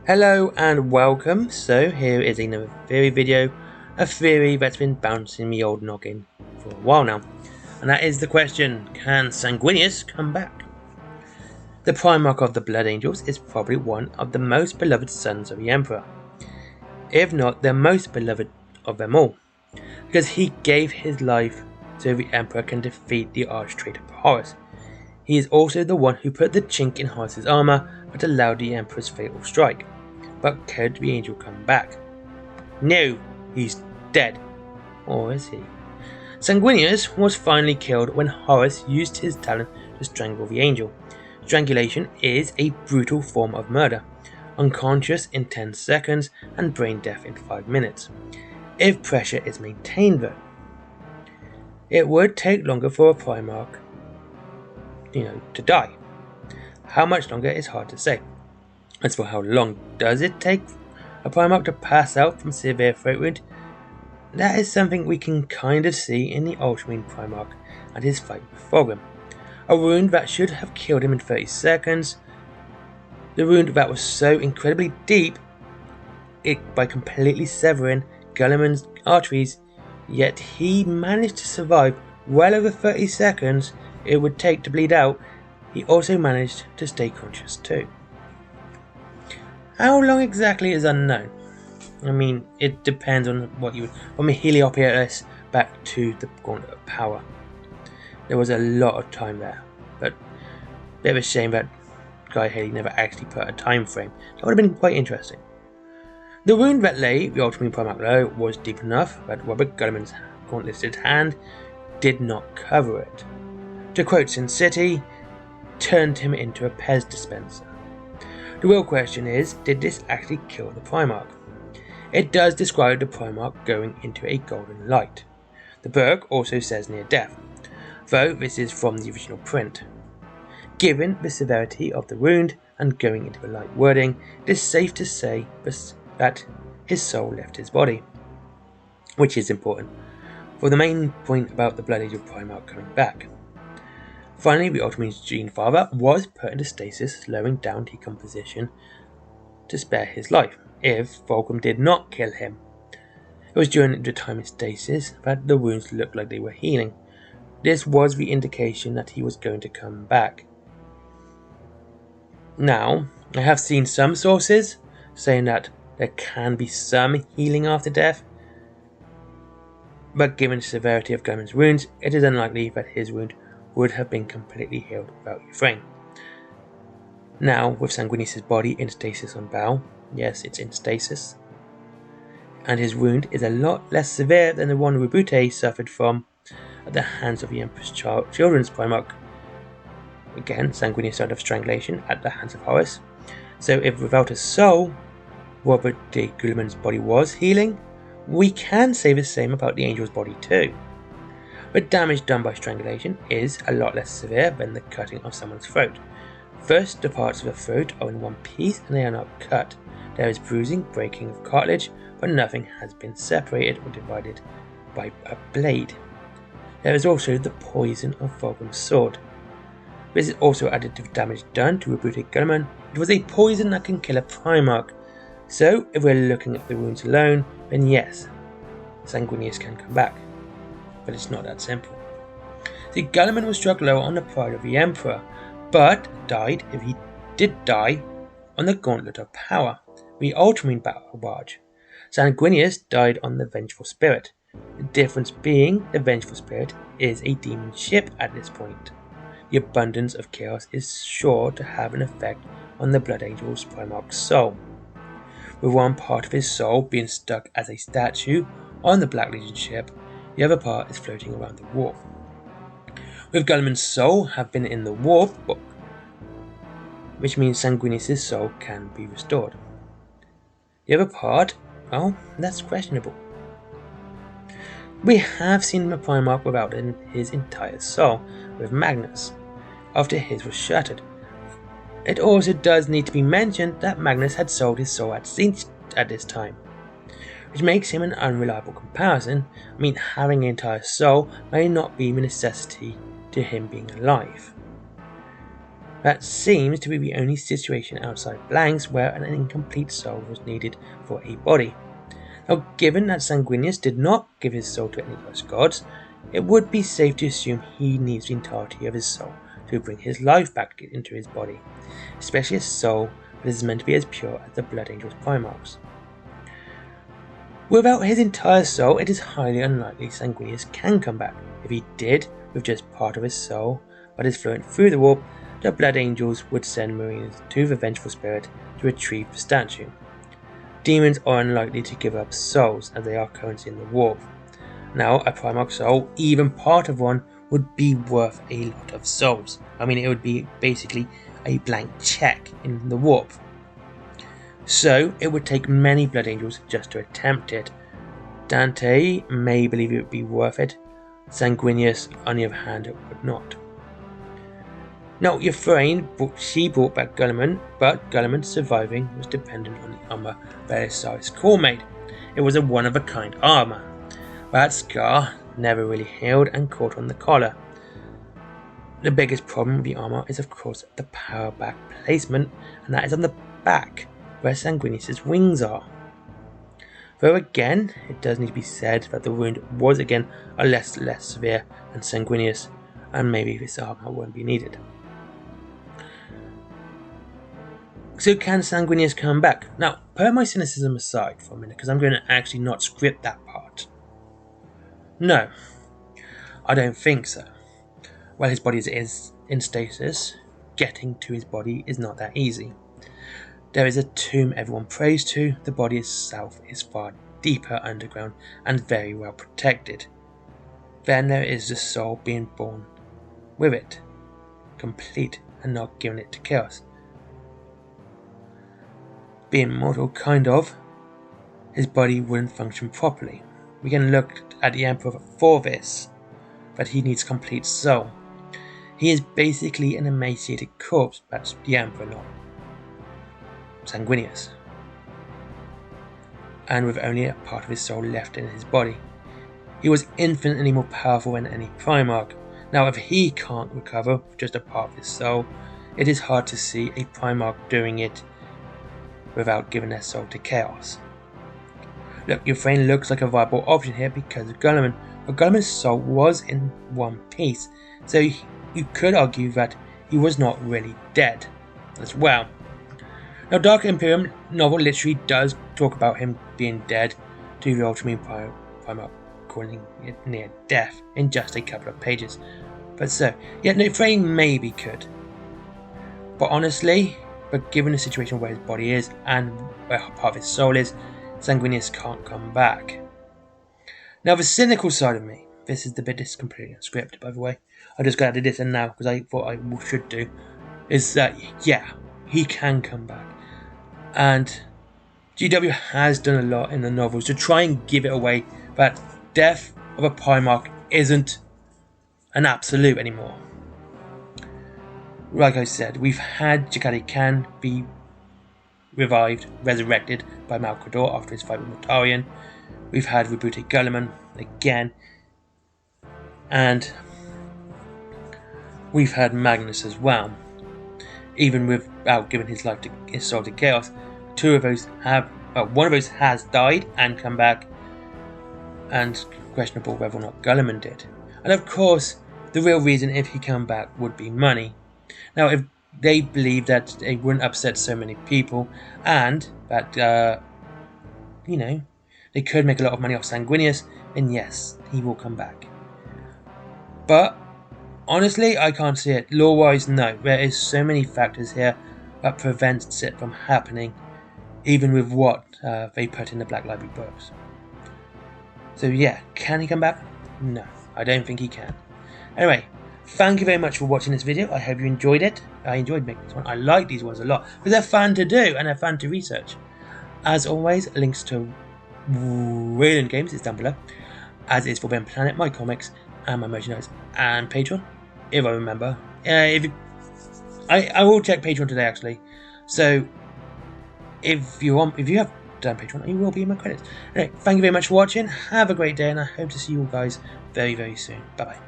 Hello and welcome. So here is another theory video, a theory that's been bouncing me old noggin for a while now, and that is the question, can Sanguinius come back? The Primarch of the Blood Angels is probably one of the most beloved sons of the Emperor, if not the most beloved of them all, because he gave his life so the Emperor can defeat the arch-traitor Horus. He is also the one who put the chink in Horus's armor that allowed the Emperor's fatal strike. But could the angel come back? No, he's dead. Or is he? Sanguinius was finally killed when Horus used his talent to strangle the angel. Strangulation is a brutal form of murder, unconscious in 10 seconds and brain death in 5 minutes. If pressure is maintained though, it would take longer for a Primarch, to die. How much longer is hard to say. As for how long does it take a Primarch to pass out from severe throat wound, that is something we can kind of see in the Ultramarine Primarch and his fight with Fulgrim. A wound that should have killed him in 30 seconds, the wound that was so incredibly deep, by completely severing Gulliman's arteries, yet he managed to survive well over 30 seconds it would take to bleed out. He also managed to stay conscious too. How long exactly is unknown. I mean, it depends on what you would... From Heliopolis back to the Gauntlet of Power, there was a lot of time there, but a bit of a shame that Guy Haley never actually put a time frame. That would have been quite interesting. The wound that lay the Ultramarine Primarch low was deep enough that Robert Gulliman's gauntleted hand did not cover it. To quote Sin City, turned him into a Pez dispenser. The real question is, did this actually kill the Primarch? It does describe the Primarch going into a golden light. The book also says near death, though this is from the original print. Given the severity of the wound and going into the light wording, it is safe to say that his soul left his body, which is important for the main point about the Blood Angel Primarch coming back. Finally, the Ultramarine Gene Father was put into stasis, slowing down decomposition to spare his life, if Fulgrim did not kill him. It was during the time in stasis that the wounds looked like they were healing. This was the indication that he was going to come back. Now, I have seen some sources saying that there can be some healing after death, but given the severity of Gulliman's wounds, it is unlikely that his wound would have been completely healed without Euphrain. Now, with Sanguinius' body in stasis on Baal, yes, it's in stasis, and his wound is a lot less severe than the one Rubute suffered from at the hands of the Emperor's children's Primarch. Again, Sanguinius died of strangulation at the hands of Horus. So if without a soul, Robert de Gulliman's body was healing, we can say the same about the angel's body too. But damage done by strangulation is a lot less severe than the cutting of someone's throat. First, the parts of the throat are in one piece and they are not cut. There is bruising, breaking of cartilage, but nothing has been separated or divided by a blade. There is also the poison of Fulgrim's sword. This is also added to the damage done to Rubute Gulliman. It was a poison that can kill a Primarch. So, if we're looking at the wounds alone, then yes, Sanguinius can come back. But it's not that simple. See, Gulliman was struck low on the pride of the Emperor, but died, if he did die, on the Gauntlet of Power, the Ultramarine battle barge. Sanguinius died on the Vengeful Spirit, the difference being the Vengeful Spirit is a demon ship at this point. The abundance of chaos is sure to have an effect on the Blood Angel's Primarch's soul, with one part of his soul being stuck as a statue on the Black Legion ship. The other part is floating around the warp. With Gulliman's soul have been in the warp book, which means Sanguinius' soul can be restored. The other part, well, that's questionable. We have seen the Primarch without his entire soul, with Magnus, after his was shattered. It also does need to be mentioned that Magnus had sold his soul at this time, which makes him an unreliable comparison. I mean, having an entire soul may not be a necessity to him being alive. That seems to be the only situation outside blanks where an incomplete soul was needed for a body. Now, given that Sanguinius did not give his soul to any of us gods, it would be safe to assume he needs the entirety of his soul to bring his life back into his body, especially a soul that is meant to be as pure as the Blood Angel's Primarchs. Without his entire soul, it is highly unlikely Sanguinius can come back. If he did, with just part of his soul, but is fluent through the warp, the Blood Angels would send Marines to the Vengeful Spirit to retrieve the statue. Demons are unlikely to give up souls, as they are currently in the warp. Now, a Primarch soul, even part of one, would be worth a lot of souls. I mean, it would be basically a blank check in the warp. So, it would take many Blood Angels just to attempt it. Dante may believe it would be worth it. Sanguinius, on the other hand, would not. Now, Euphraine, she brought back Guilliman, but Guilliman's surviving was dependent on the armor Belisarius' core made. It was a one-of-a-kind armor. That scar never really healed and caught on the collar. The biggest problem with the armor is, of course, the power back placement, and that is on the back, where Sanguinius' wings are. Though again, it does need to be said that the wound was again a less severe than Sanguinius, and maybe this armor won't be needed. So can Sanguinius come back? Now, put my cynicism aside for a minute, because I'm going to actually not script that part. No, I don't think so. While his body is in stasis, getting to his body is not that easy. There is a tomb everyone prays to. The body itself is far deeper underground and very well protected. Then there is the soul being born with it, complete and not giving it to chaos. Being mortal, kind of, his body wouldn't function properly. We can look at the Emperor for this, but he needs complete soul. He is basically an emaciated corpse, that's the Emperor, not Sanguinius, and with only a part of his soul left in his body. He was infinitely more powerful than any Primarch. Now, if he can't recover with just a part of his soul, it is hard to see a Primarch doing it without giving their soul to chaos. Look, Euphraine looks like a viable option here because of Guilliman, but Guilliman's soul was in one piece, so you could argue that he was not really dead as well. Now, Dark Imperium novel literally does talk about him being dead to the Ultramarine Primarch, calling it near death in just a couple of pages. But so, yeah, Euphraine maybe could. But honestly, given the situation where his body is and where part of his soul is, Sanguinius can't come back. Now, the cynical side of me, this is the bit that's completely unscripted, by the way. I just got to do this and now because I thought I should do, is that, yeah, he can come back. And GW has done a lot in the novels to try and give it away that death of a Primarch isn't an absolute anymore. Like I said, we've had Jakadi Khan be revived, resurrected by Malcador after his fight with Mortarion. We've had Rebooted Guilliman again. And we've had Magnus as well. Even without giving his soul to chaos, two of those one of those has died and come back, and questionable whether or not Guilliman did. And of course, the real reason if he come back would be money. Now, if they believe that they wouldn't upset so many people, and that they could make a lot of money off Sanguinius, then yes, he will come back. But honestly, I can't see it. Lore-wise, no. There is so many factors here that prevents it from happening, even with what they put in the Black Library books. So yeah, can he come back? No, I don't think he can. Anyway, thank you very much for watching this video. I hope you enjoyed it. I enjoyed making this one. I like these ones a lot because they're fun to do and they're fun to research. As always, links to Wayland games is down below, as is Forbidden Planet, my comics, and my merchandise, and Patreon, if I remember. I will check Patreon today actually. So if you have done Patreon, you will be in my credits. Anyway, thank you very much for watching. Have a great day, and I hope to see you all guys very, very soon. Bye bye.